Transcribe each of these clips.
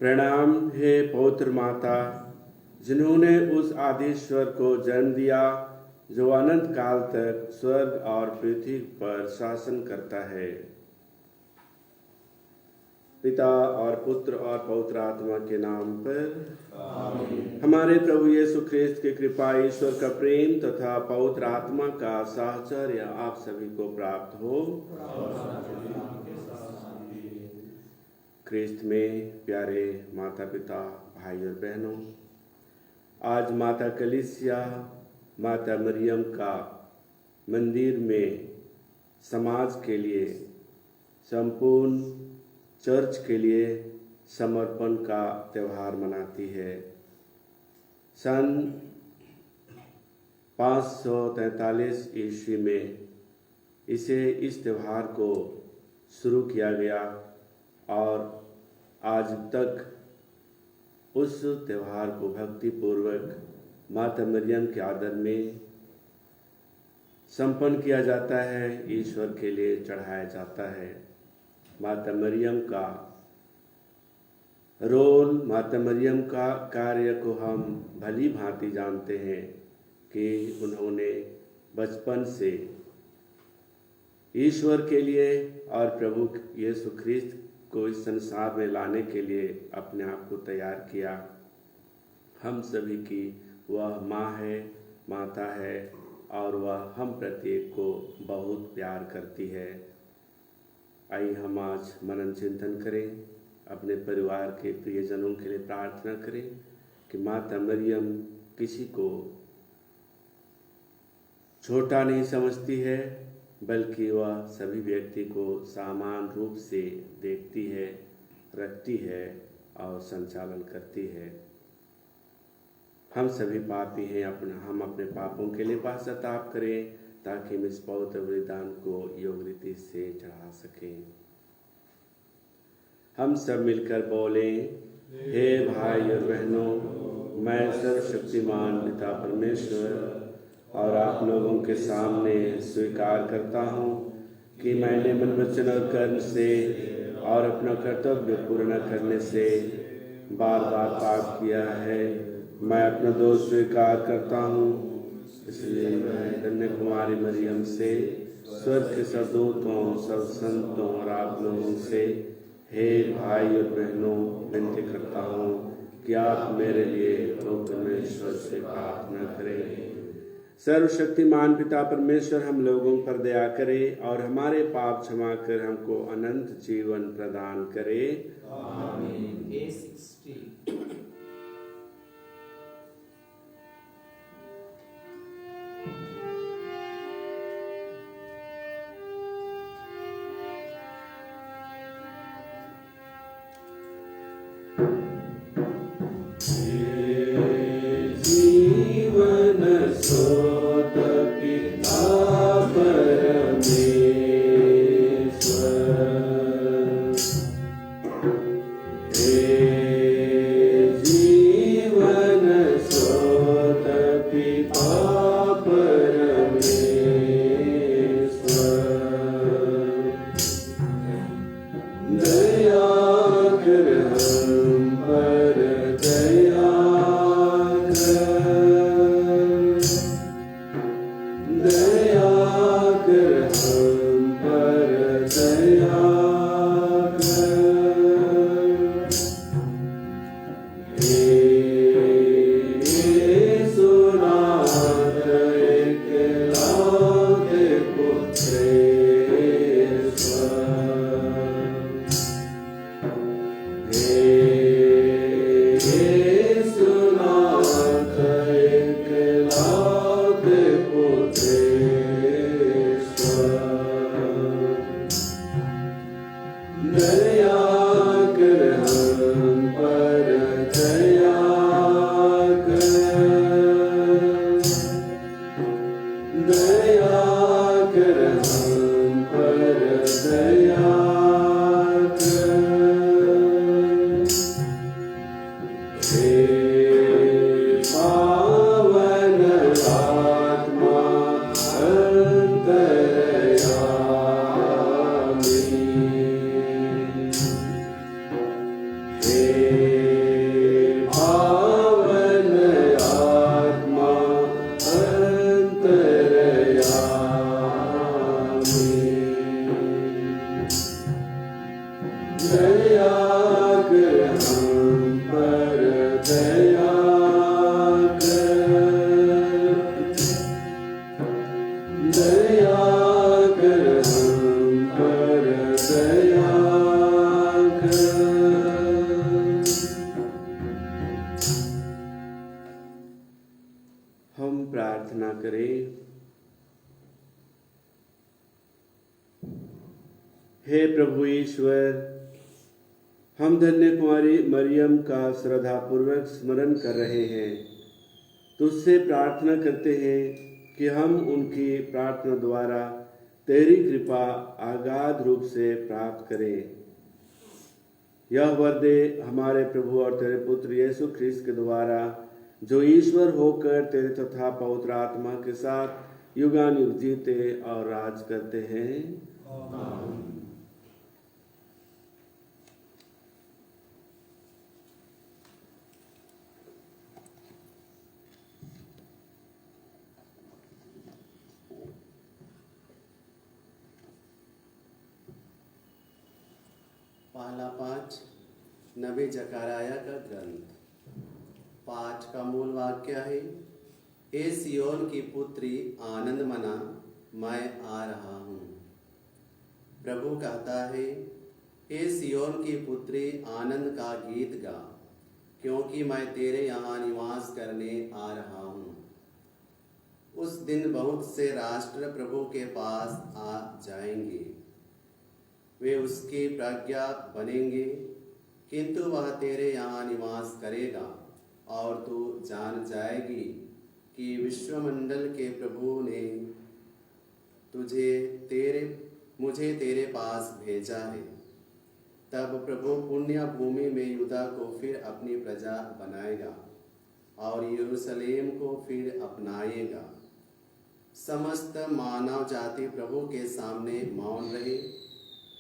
प्रणाम हे पवित्र माता, जिन्होंने उस आदिश्वर को जन्म दिया जो अनंत काल तक स्वर्ग और पृथ्वी पर शासन करता है। पिता और पुत्र और पवित्र आत्मा के नाम पर आमीन। हमारे प्रभु यीशु ख्रिस्त की कृपा, ईश्वर का प्रेम तथा पवित्र आत्मा का साहचर्य आप सभी को प्राप्त हो। ख्रिस्त में प्यारे माता पिता, भाई और बहनों, आज माता कलीसिया माता मरियम का मंदिर में समाज के लिए, संपूर्ण चर्च के लिए समर्पण का त्यौहार मनाती है। सन 543 ईस्वी में इस त्यौहार को शुरू किया गया और आज तक उस त्यौहार को भक्ति पूर्वक माता मरियम के आदर में संपन्न किया जाता है, ईश्वर के लिए चढ़ाया जाता है। माता मरियम का रोल, माता मरियम का कार्य को हम भली भांति जानते हैं कि उन्होंने बचपन से ईश्वर के लिए और प्रभु यीशु ख्रिस्त को इस संसार में लाने के लिए अपने आप को तैयार किया। हम सभी की वह माँ है, माता है और वह हम प्रत्येक को बहुत प्यार करती है। आइए हम आज मनन चिंतन करें, अपने परिवार के प्रियजनों के लिए प्रार्थना करें कि माता मरियम किसी को छोटा नहीं समझती है, बल्कि वह सभी व्यक्ति को समान रूप से देखती है, रखती है और संचालन करती है। हम सभी पापी हैं, हम अपने पापों के लिए पश्चाताप करें ताकि हम इस पवित्र बलिदान को योग रीति से चढ़ा सकें। हम सब मिलकर बोलें, हे भाई और बहनों, मैं सर्वशक्तिमान पिता परमेश्वर और आप लोगों के सामने स्वीकार करता हूँ कि मैंने मन वचन और कर्म से और अपना कर्तव्य पूर्ण न करने से बार बार पाप किया है। मैं अपना दोष स्वीकार करता हूँ, इसलिए मैं धन्य कुमारी मरियम से, स्वर्ग के सब दूतों, सब संतों और आप लोगों से, हे भाई और बहनों, विनती करता हूँ कि आप मेरे लिए परमेश्वर से प्रार्थना करें। सर्वशक्तिमान पिता परमेश्वर हम लोगों पर दया करे और हमारे पाप क्षमा कर हमको अनंत जीवन प्रदान करे। आमीन। हम प्रार्थना करें। हे प्रभु ईश्वर, हम धन्य कुमारी मरियम का श्रद्धापूर्वक स्मरण कर रहे हैं। तुझसे प्रार्थना करते हैं कि हम उनकी प्रार्थना द्वारा तेरी कृपा अगाध रूप से प्राप्त करें। यह वर दे हमारे प्रभु और तेरे पुत्र यीशु ख्रिस्त के द्वारा, जो ईश्वर होकर तेरे तथा पवित्र आत्मा के साथ युगानुयुग जीते और राज करते हैं। आमीन। पहला पाठ नबी जकरिया का ग्रंथ। पाठ का मूल वाक्य है, हे सियोन की पुत्री आनंद मना, मैं आ रहा हूँ। प्रभु कहता है, हे सियोन की पुत्री आनंद का गीत गा, क्योंकि मैं तेरे यहाँ निवास करने आ रहा हूँ। उस दिन बहुत से राष्ट्र प्रभु के पास आ जाएंगे, वे उसकी प्रज्ञा बनेंगे, किंतु वह तेरे यहाँ निवास करेगा और तू जान जाएगी कि विश्वमंडल के प्रभु ने मुझे तेरे पास भेजा है। तब प्रभु पुण्य भूमि में यूदा को फिर अपनी प्रजा बनाएगा और यरूशलेम को फिर अपनाएगा। समस्त मानव जाति प्रभु के सामने मौन रहे,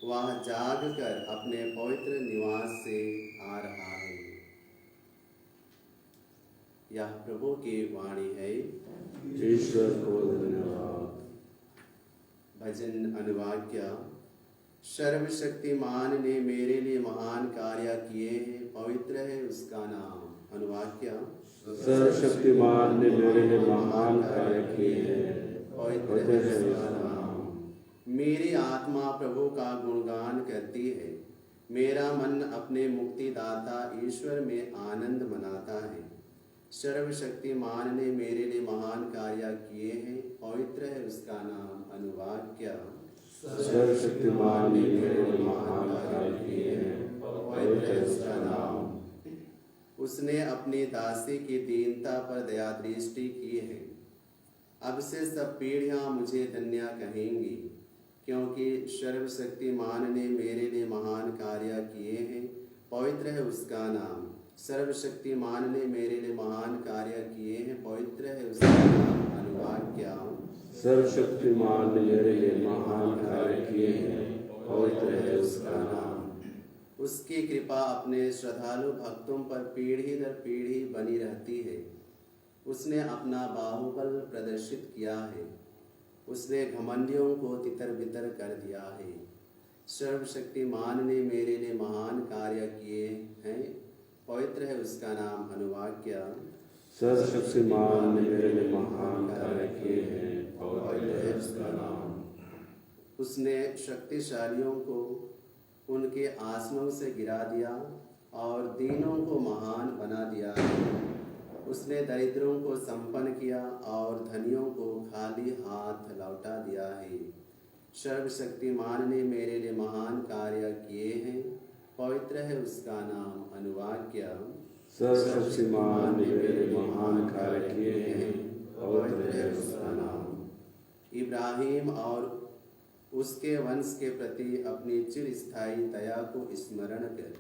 वह जाग कर अपने पवित्र निवास से आ रहा है। यह प्रभु की वाणी है। ईश्वर को धन्यवाद। भजन अनुवाक्य। सर्वशक्तिमान ने मेरे लिए महान कार्य किए हैं, पवित्र है उसका नाम। अनुवाक्य। सर्वशक्तिमान ने मेरे लिए महान कार्य किए हैं, पवित्र है उसका नाम। मेरी आत्मा प्रभु का गुणगान करती है, मेरा मन अपने मुक्तिदाता ईश्वर में आनंद मनाता है। सर्वशक्तिमान ने मेरे लिए महान कार्य किए हैं, पवित्र है उसका नाम। अनुवाक्य। सर्वशक्तिमान ने मेरे लिए महान कार्य किए हैं, पवित्र है उसका नाम। उसने अपनी दासी की दीनता पर दया दृष्टि की है। अब से सब पीढ़ियां मुझे धन्य कहेंगी, क्योंकि सर्वशक्तिमान ने मेरे लिए महान कार्य किए हैं, पवित्र है उसका नाम। सर्वशक्तिमान ने मेरे लिए महान कार्य किए हैं, पवित्र है उसका नाम। अनुवाक्य। सर्वशक्तिमान ने मेरे लिए महान कार्य किए हैं, पवित्र है उसका नाम। उसकी कृपा अपने श्रद्धालु भक्तों पर पीढ़ी दर पीढ़ी बनी रहती है। उसने अपना बाहुबल प्रदर्शित किया है, उसने घमंडियों को तितर बितर कर दिया है। सर्वशक्तिमान ने मेरे लिए महान कार्य किए हैं, पवित्र है उसका नाम। अनुवाक्य। सर्वशक्तिमान ने मेरे लिए महान कार्य किए हैं, पवित्र है उसका नाम। उसने शक्तिशालियों को उनके आसनों से गिरा दिया और दीनों को महान बना दिया है। उसने दरिद्रों को संपन्न किया और धनियों को खाली हाथ लौटा दिया है। सर्वशक्तिमान ने मेरे लिए महान कार्य किए हैं, पवित्र है उसका नाम। अनुवाक्य। सर्वशक्तिमान ने मेरे लिए महान कार्य किए हैं, पवित्र है उसका नाम। इब्राहिम और उसके वंश के प्रति अपनी चिरस्थायी दया को स्मरण कर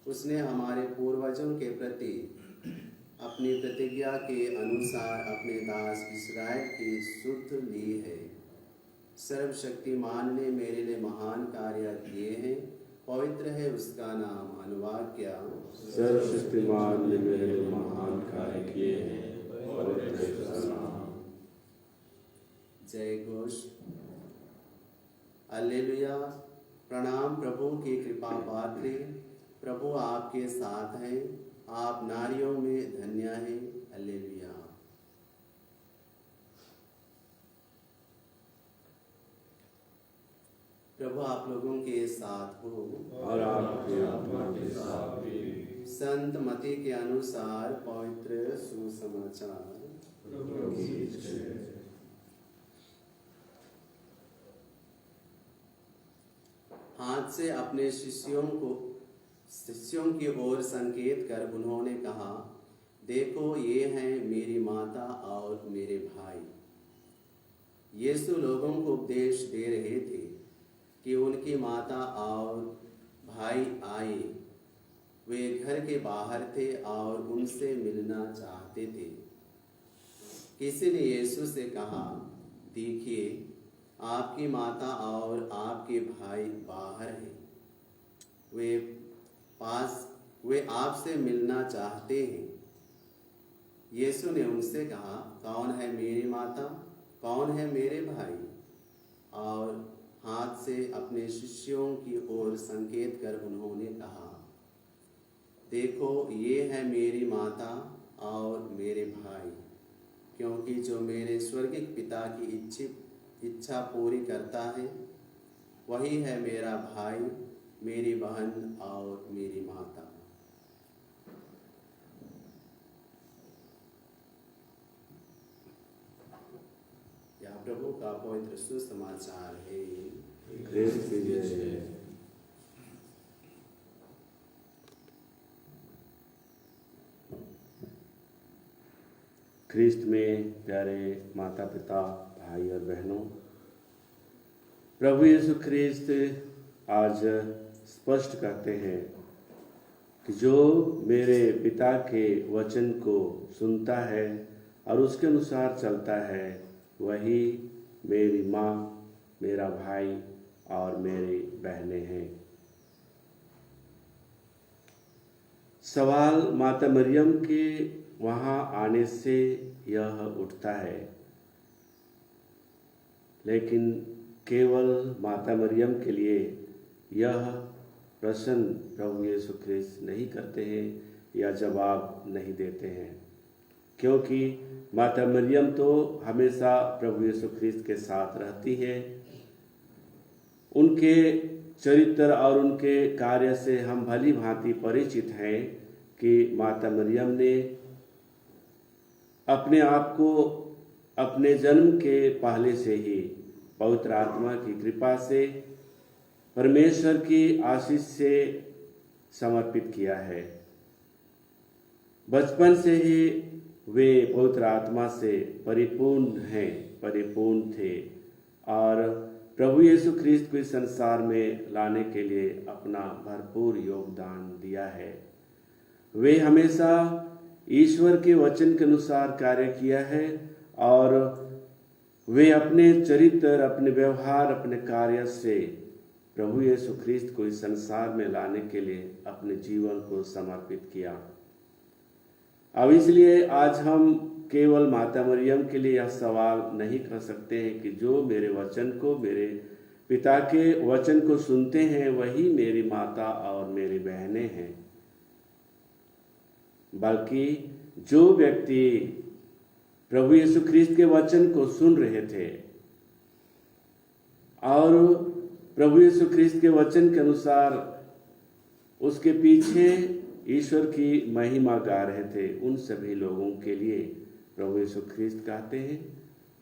उसने हमारे पूर्वजों के प्रति अपनी प्रतिज्ञा के अनुसार अपने दास इस्राएल की सुध ली है। सर्वशक्तिमान ने मेरे लिए महान कार्य किए हैं, पवित्र है उसका नाम। अनुवाक्य। सर्वशक्तिमान ने मेरे लिए महान कार्य किए हैं, पवित्र है उसका नाम। जय घोष। हालेलुया। प्रणाम प्रभु की कृपा पात्र, प्रभु आपके साथ हैं, आप नारियों में धन्य हैं। हालेलुया। प्रभु आप लोगों के साथ हो और आपके आत्मा के साथ भी। संत मती के अनुसार पवित्र सुसमाचार। हाथ से अपने शिष्यों की ओर संकेत कर उन्होंने कहा, देखो ये हैं मेरी माता और मेरे भाई। यीशु लोगों को उपदेश दे रहे थे कि उनकी माता और भाई आए। वे घर के बाहर थे और उनसे मिलना चाहते थे। किसी ने यीशु से कहा, देखिए आपकी माता और आपके भाई बाहर हैं, वे आपसे मिलना चाहते हैं। यीशु ने उनसे कहा, कौन है मेरी माता, कौन है मेरे भाई? और हाथ से अपने शिष्यों की ओर संकेत कर उन्होंने कहा, देखो ये है मेरी माता और मेरे भाई। क्योंकि जो मेरे स्वर्गिक पिता की इच्छा पूरी करता है, वही है मेरा भाई, मेरी बहन और मेरी माता। यह प्रभु का पवित्र सुसमाचार है। ख्रिस्त की जय। ख्रिस्त में प्यारे माता पिता, भाई और बहनों, प्रभु यीशु ख्रिस्त आज स्पष्ट कहते हैं कि जो मेरे पिता के वचन को सुनता है और उसके अनुसार चलता है, वही मेरी माँ, मेरा भाई और मेरी बहनें हैं। सवाल माता मरियम के वहाँ आने से यह उठता है, लेकिन केवल माता मरियम के लिए यह प्रश्न प्रभु यीशु ख्रिस्त नहीं करते हैं या जवाब नहीं देते हैं, क्योंकि माता मरियम तो हमेशा प्रभु यीशु ख्रिस्त के साथ रहती है। उनके चरित्र और उनके कार्य से हम भली भांति परिचित हैं कि माता मरियम ने अपने आप को अपने जन्म के पहले से ही पवित्र आत्मा की कृपा से परमेश्वर की आशीष से समर्पित किया है। बचपन से ही वे पवित्र आत्मा से परिपूर्ण थे और प्रभु यीशु ख्रिस्त को इस संसार में लाने के लिए अपना भरपूर योगदान दिया है। वे हमेशा ईश्वर के वचन के अनुसार कार्य किया है और वे अपने चरित्र, अपने व्यवहार, अपने कार्य से प्रभु यीशु ख्रिस्त को इस संसार में लाने के लिए अपने जीवन को समर्पित किया। अब इसलिए आज हम केवल माता मरियम के लिए यह सवाल नहीं कर सकते हैं कि जो मेरे वचन को, मेरे पिता के वचन को सुनते हैं, वही मेरी माता और मेरी बहनें हैं, बल्कि जो व्यक्ति प्रभु यीशु ख्रिस्त के वचन को सुन रहे थे और प्रभु यीशु ख्रिस्त के वचन के अनुसार उसके पीछे ईश्वर की महिमा गा रहे थे, उन सभी लोगों के लिए प्रभु यीशु ख्रिस्त कहते हैं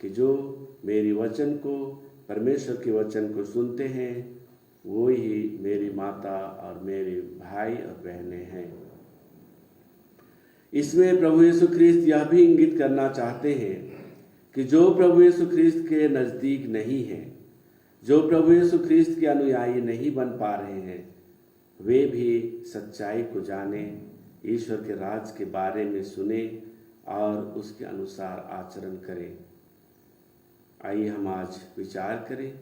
कि जो मेरी वचन को, परमेश्वर के वचन को सुनते हैं, वो ही मेरी माता और मेरे भाई और बहनें हैं। इसमें प्रभु यीशु ख्रिस्त यह भी इंगित करना चाहते हैं कि जो प्रभु यीशु ख्रिस्त के नज़दीक नहीं हैं, जो प्रभु यीशु ख्रिस्त के अनुयायी नहीं बन पा रहे हैं, वे भी सच्चाई को जाने, ईश्वर के राज के बारे में सुने और उसके अनुसार आचरण करें। आइए हम आज विचार करें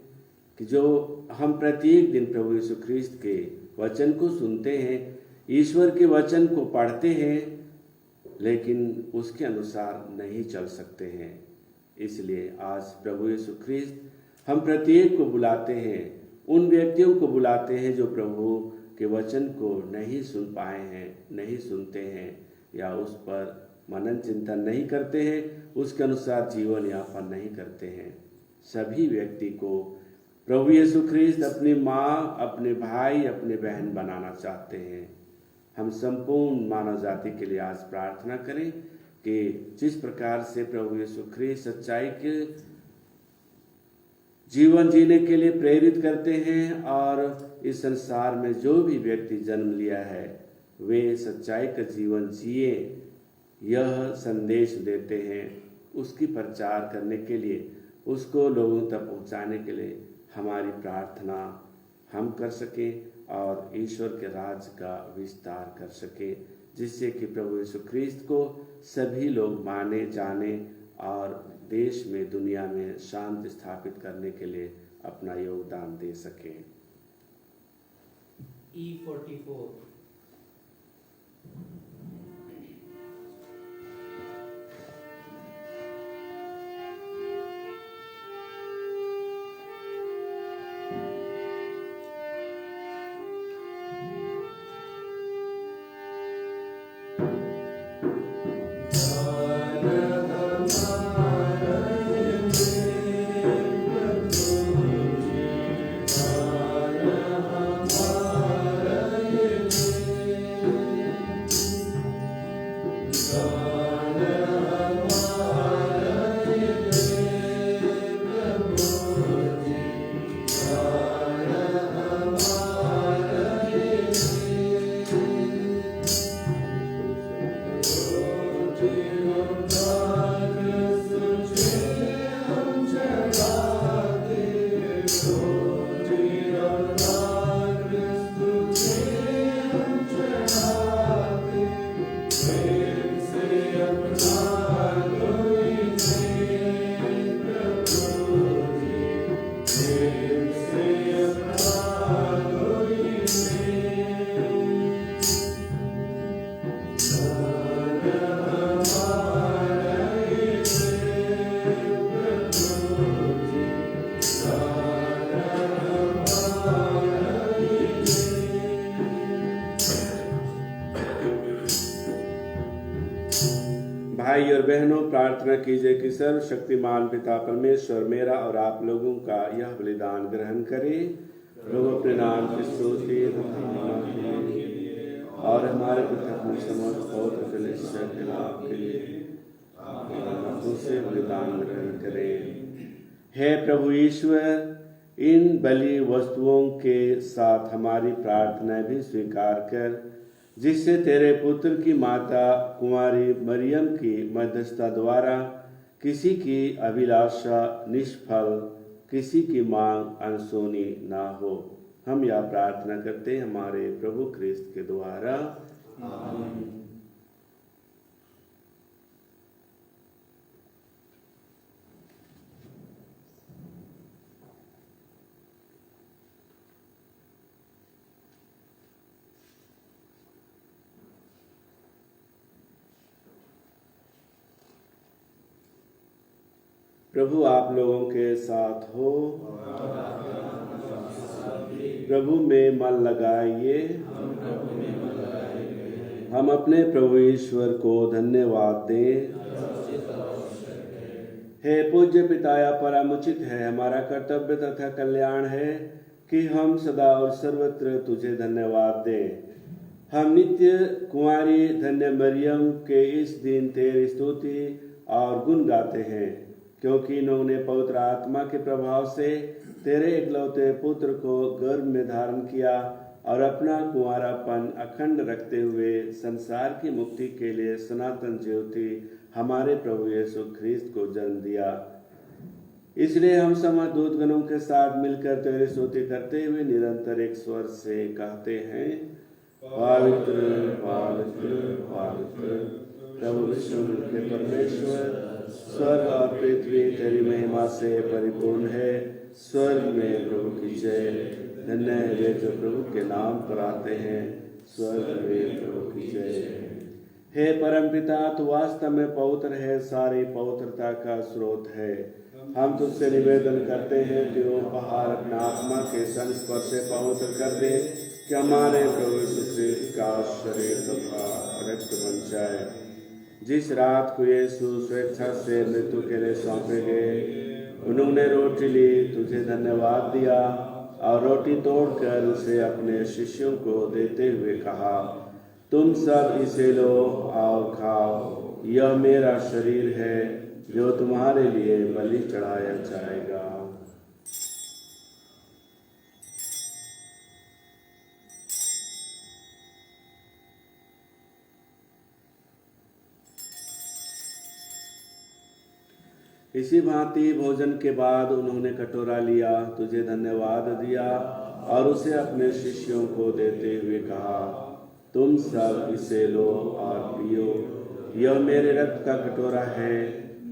कि जो हम प्रत्येक दिन प्रभु यीशु ख्रिस्त के वचन को सुनते हैं, ईश्वर के वचन को पढ़ते हैं, लेकिन उसके अनुसार नहीं चल सकते हैं। इसलिए आज प्रभु यीशु ख्रिस्त हम प्रत्येक को बुलाते हैं, उन व्यक्तियों को बुलाते हैं जो प्रभु के वचन को नहीं सुन पाए हैं, नहीं सुनते हैं या उस पर मनन चिंतन नहीं करते हैं, उसके अनुसार जीवन यापन नहीं करते हैं। सभी व्यक्ति को प्रभु यीशु ख्रिस्त अपनी माँ, अपने भाई, अपने बहन बनाना चाहते हैं। हम संपूर्ण मानव जाति के लिए आज प्रार्थना करें कि जिस प्रकार से प्रभु यीशु ख्रीस्त सच्चाई के जीवन जीने के लिए प्रेरित करते हैं और इस संसार में जो भी व्यक्ति जन्म लिया है वे सच्चाई का जीवन जिए, यह संदेश देते हैं। उसकी प्रचार करने के लिए, उसको लोगों तक पहुंचाने के लिए हमारी प्रार्थना हम कर सकें और ईश्वर के राज्य का विस्तार कर सकें, जिससे कि प्रभु यीशु ख्रीस्त को सभी लोग माने जाने और देश में, दुनिया में शांति स्थापित करने के लिए अपना योगदान दे सकें। E44 भाई और बहनों, प्रार्थना कीजिए कि सर्वशक्तिमान पिता परमेश्वर मेरा और आप लोगों का यह बलिदान ग्रहण करे। प्रभु अपने नाम की स्तुति और हमारे पिता अपने समस्त पौत्र कलीसिया के लाभ के लिए से बलिदान ग्रहण करें। हे प्रभु ईश्वर, इन बलि वस्तुओं के साथ हमारी प्रार्थना भी स्वीकार कर, जिससे तेरे पुत्र की माता कुमारी मरियम की मध्यस्थता द्वारा किसी की अभिलाषा निष्फल, किसी की मांग अनसुनी ना हो। हम यह प्रार्थना करते हैं हमारे प्रभु ख्रीस्त के द्वारा। आमीन। प्रभु आप लोगों के साथ हो। प्रभु में मन लगाइए। हम अपने प्रभु ईश्वर को धन्यवाद दें। हे पूज्य पिताया, परम उचित है, हमारा कर्तव्य तथा कल्याण है कि हम सदा और सर्वत्र तुझे धन्यवाद दें। हम नित्य कुमारी धन्य मरियम के इस दिन तेरी स्तुति और गुण गाते हैं, क्योंकि इन्होंने पवित्र आत्मा के प्रभाव से तेरे इकलौते पुत्र को गर्भ में धारण किया और अपना कुंवारापन अखंड रखते हुए संसार की मुक्ति के लिए सनातन ज्योति हमारे प्रभु यीशु ख्रीस्त को जन्म दिया। इसलिए हम समस्त दूतगणों के साथ मिलकर तेरी स्तुति करते हुए निरंतर एक स्वर से कहते हैं, पवित्र पवित्र पवित्र प्रभु विश्व के परमेश्वर, स्वर्ग और पृथ्वी तेरी महिमा से परिपूर्ण है। स्वर्ग में प्रभु की जय। धन्य है वे जो प्रभु के नाम पर आते हैं। स्वर्ग में प्रभु की जय। हे परमपिता, तू वास्तव में पवित्र है, सारी पवित्रता का स्रोत है। हम तुझसे निवेदन करते हैं कि वो उपहार अपना आत्मा के संस्पर्श से पवित्र कर दे, कि हमारे प्रभु यीशु ख्रीस्त का शरीर तथा रक्त बन जाए। जिस रात को यीशु स्वेच्छा से मृत्यु के लिए सौंपे गए, उन्होंने रोटी ली, तुझे धन्यवाद दिया और रोटी तोड़कर उसे अपने शिष्यों को देते हुए कहा, तुम सब इसे लो और खाओ, यह मेरा शरीर है जो तुम्हारे लिए बलि चढ़ाया जाएगा। इसी भांति भोजन के बाद उन्होंने कटोरा लिया, तुझे धन्यवाद दिया और उसे अपने शिष्यों को देते हुए कहा, तुम सब इसे लो और पियो, यह मेरे रक्त का कटोरा है,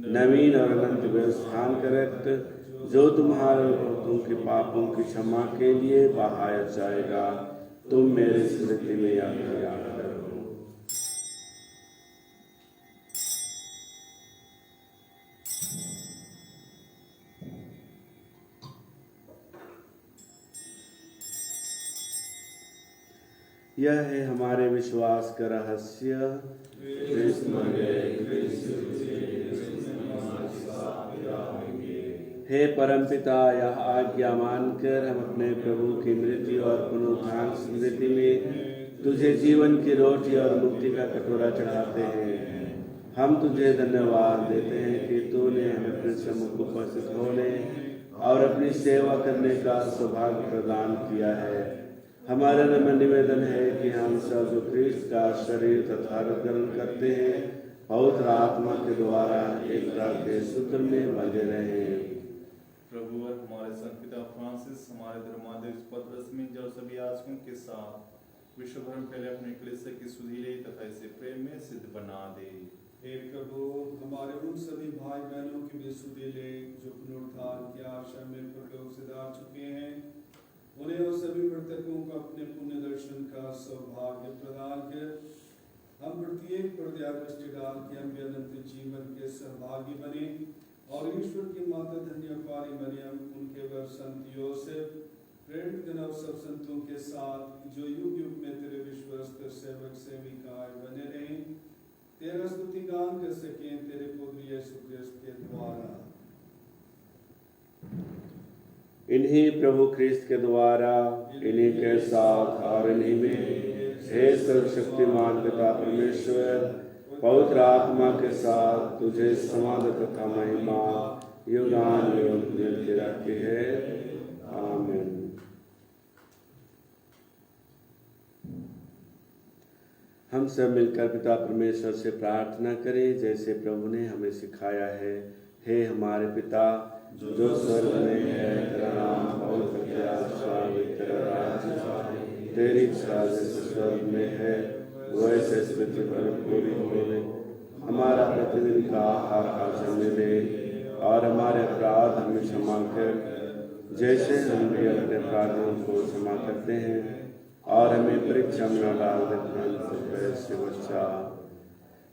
नवीन और अनंत व्यवस्थान का रक्त, जो तुम्हारे बहुतों के पापों की क्षमा के लिए बहाया जाएगा। तुम मेरी स्मृति में याद करो। यह है हमारे विश्वास का रहस्य। हे परमपिता, यह आज्ञा मानकर हम अपने प्रभु की मृत्यु और पुनरुत्थान स्मृति में तुझे जीवन की रोटी और मुक्ति का कटोरा चढ़ाते हैं। हम तुझे धन्यवाद देते हैं कि तूने हमें अपने सम्मुख उपस्थित होने और अपनी सेवा करने का सौभाग्य प्रदान किया है। हमारा नम्र निवेदन है कि हम सब जो क्रिस्त का शरीर तथा रक्त ग्रहण करते हैं, पवित्र आत्मा के द्वारा एकता के सूत्र में बंधे रहें। प्रभु हमारे संत पिता फ्रांसिस, हमारे धर्माध्यक्ष पतरस में जब सभी याजकों के साथ विश्व भर में फैले अपने कलीसिया की सुधीले तथा इसे प्रेम में सिद्ध बना दे। हे प्रभु, हमारे उन सभी भाई बहनों की भी सुधीले जो पुनरुत्थान की आशा में परलोक से जा चुके हैं, उन्हें और सभी मृतकों को अपने पुण्य दर्शन का सौभाग्य प्रदान कर हम प्रत्येक पर दया दृष्टि डाल के हम भी अनंत जीवन के सहभागी बने और ईश्वर की माता धन्य कुमारी मरियम, उनके वर संत योसेफ, प्रेरित गण और सब संतों के साथ जो युग युग में तेरे विश्वस्त सेवक सेविकाएं बने रहें, तेरा स्तुति गान कर सकें तेरे पुत्र यीशु क्रिस्त के द्वारा। इन्हीं प्रभु क्रिस्त के द्वारा, इन्हीं के साथ और इन्हीं में, हे सर्वशक्तिमान पिता परमेश्वर, पवित्र आत्मा के साथ तुझे समाध तथा महिमा युगान युग मिलती रहती है। आमीन। हम सब मिलकर पिता परमेश्वर से प्रार्थना करें जैसे प्रभु ने हमें सिखाया है। हे हमारे पिता जो स्वर्ग में है, तेरा नाम पवित्र किया तेरा राज्य आए, तेरी इच्छा जैसे स्वर्ग में है वैसे इस पृथ्वी पर पूरी हो। हमारा प्रतिदिन का आहार आज हमें दे और हमारे अपराध हमें क्षमा कर जैसे हम भी अपने अपराधियों को क्षमा करते हैं, और हमें परीक्षा में न डाल दे से बचा।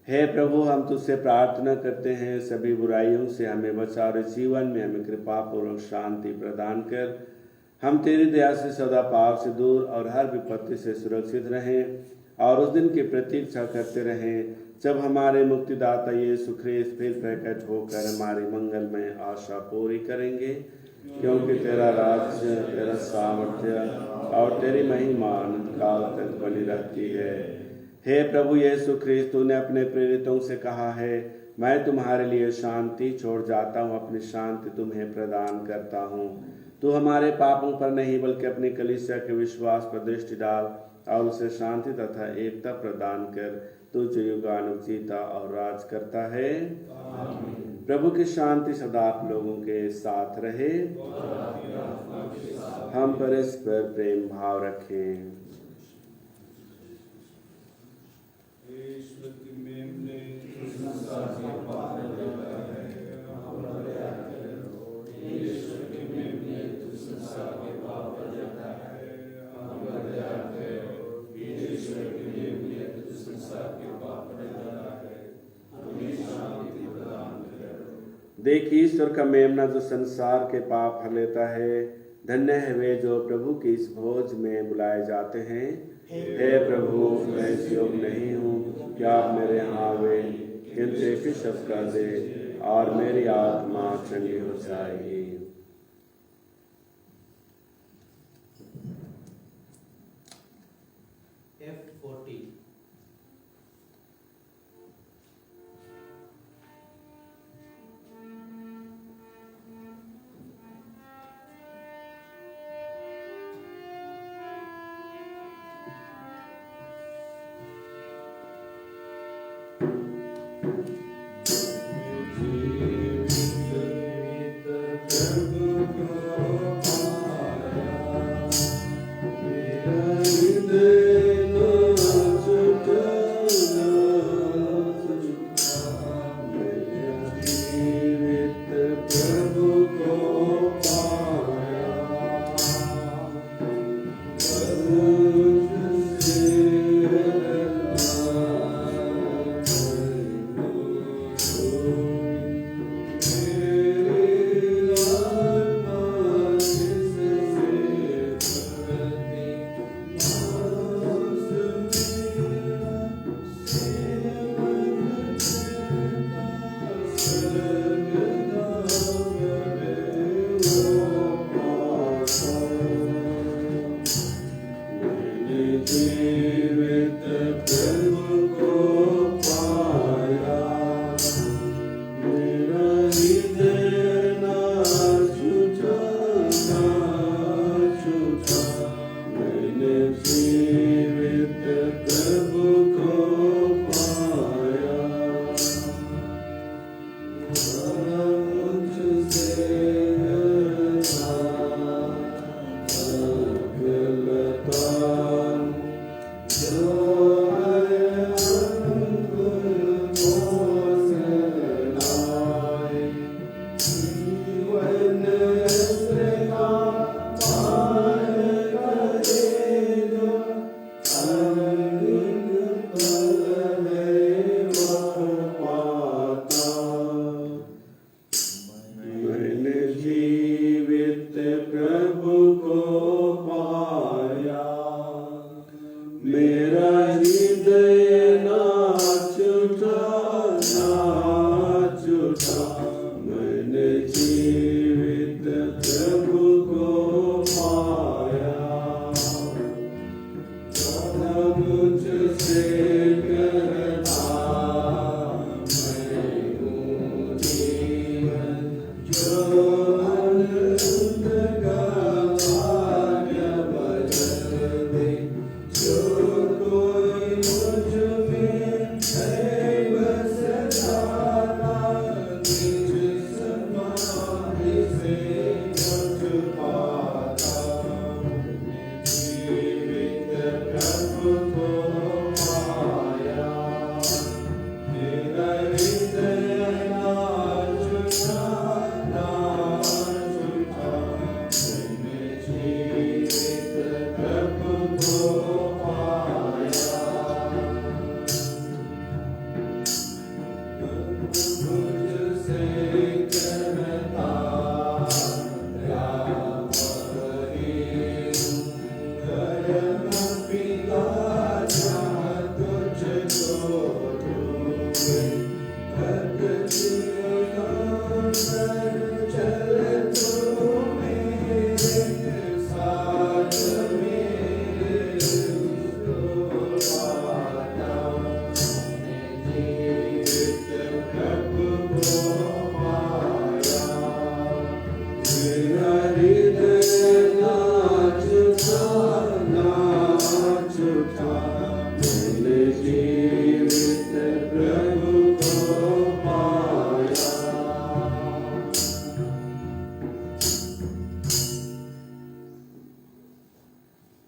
हे प्रभु, हम तुझसे प्रार्थना करते हैं सभी बुराइयों से हमें बचा और जीवन में हमें कृपा पूर्वक शांति प्रदान कर हम तेरी दया से सदा पाप से दूर और हर विपत्ति से सुरक्षित रहें, और उस दिन की प्रतीक्षा करते रहें जब हमारे मुक्तिदाता यीशु ख्रीस्त फिर प्रकट होकर हमारी मंगलमय आशा पूरी करेंगे। क्योंकि तेरा राज्य, तेरा सामर्थ्य और तेरी महिमा अनंत काल तक बनी रहती है। हे प्रभु यीशु ख्रीस्त, तूने अपने प्रेरितों से कहा है, मैं तुम्हारे लिए शांति छोड़ जाता हूँ, अपनी शांति तुम्हें प्रदान करता हूँ। तू हमारे पापों पर नहीं बल्कि अपनी कलीसिया के विश्वास पर दृष्टि डाल और उसे शांति तथा एकता प्रदान कर। तू जो युगानुग जीता और राज करता है। प्रभु की शांति सदा आप लोगों के साथ रहे। हम परस्पर प्रेम भाव रखें। देखिए ईश्वर का मेमना जो संसार के पाप हर लेता है। धन्य है वे जो प्रभु की इस भोज में बुलाए जाते हैं। हे प्रभु, मैं इस योग्य नहीं हूँ कि आप मेरे यहाँ आवे, किंतु एक ही शब्द कह दे और मेरी आत्मा चंगी हो जाएगी। F40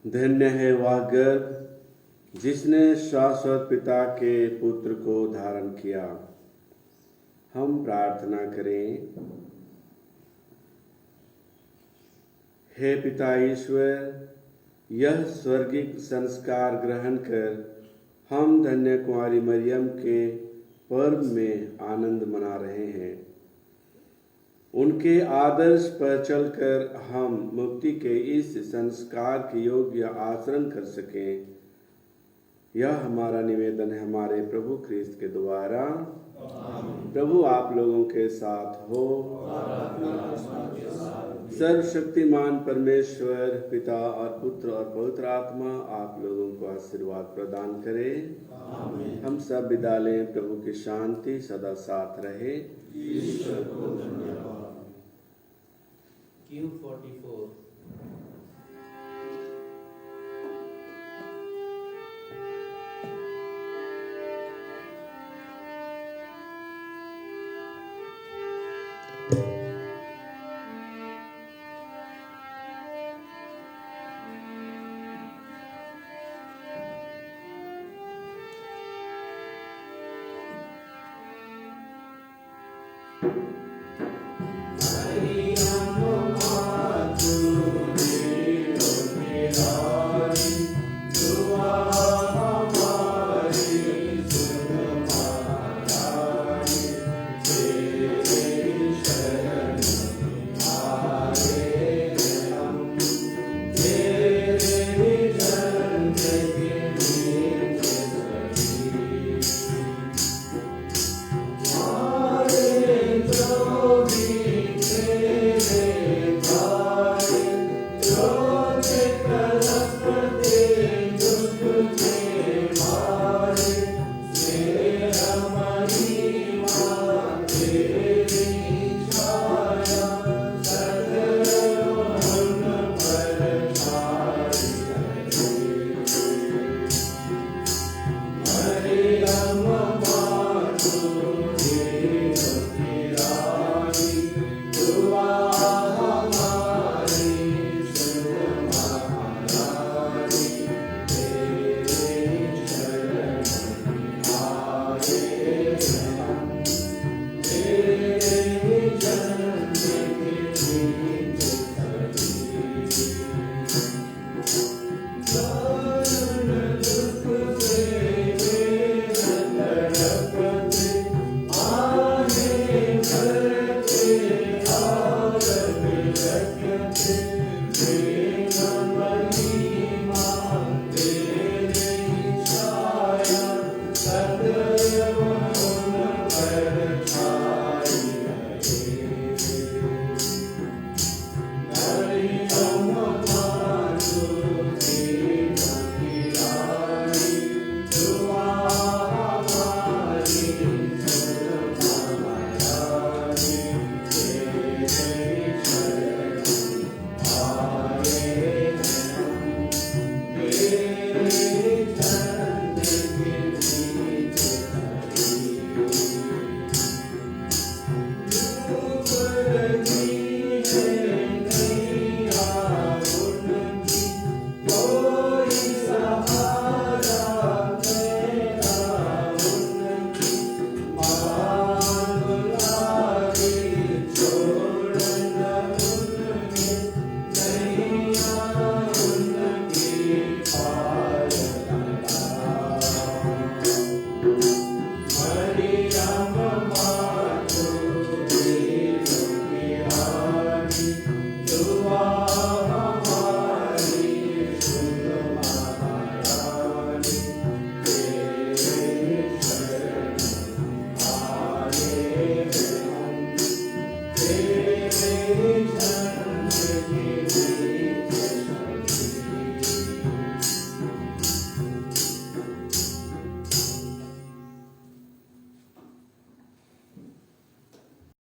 धन्य है वह गर्भ जिसने शाश्वत पिता के पुत्र को धारण किया। हम प्रार्थना करें। हे पिता ईश्वर, यह स्वर्गिक संस्कार ग्रहण कर हम धन्य कुंवारी मरियम के पर्व में आनंद मना रहे हैं। उनके आदर्श पर चलकर हम मुक्ति के इस संस्कार के योग्य आचरण कर सकें। यह हमारा निवेदन है हमारे प्रभु ख्रीस्त के द्वारा। प्रभु आप लोगों के साथ हो। सर्वशक्तिमान परमेश्वर पिता और पुत्र और पवित्र आत्मा आप लोगों को आशीर्वाद प्रदान करे। हम सब विदा लें। प्रभु की शांति सदा साथ रहे। ईश्वर को धन्यवाद। Q44 Hare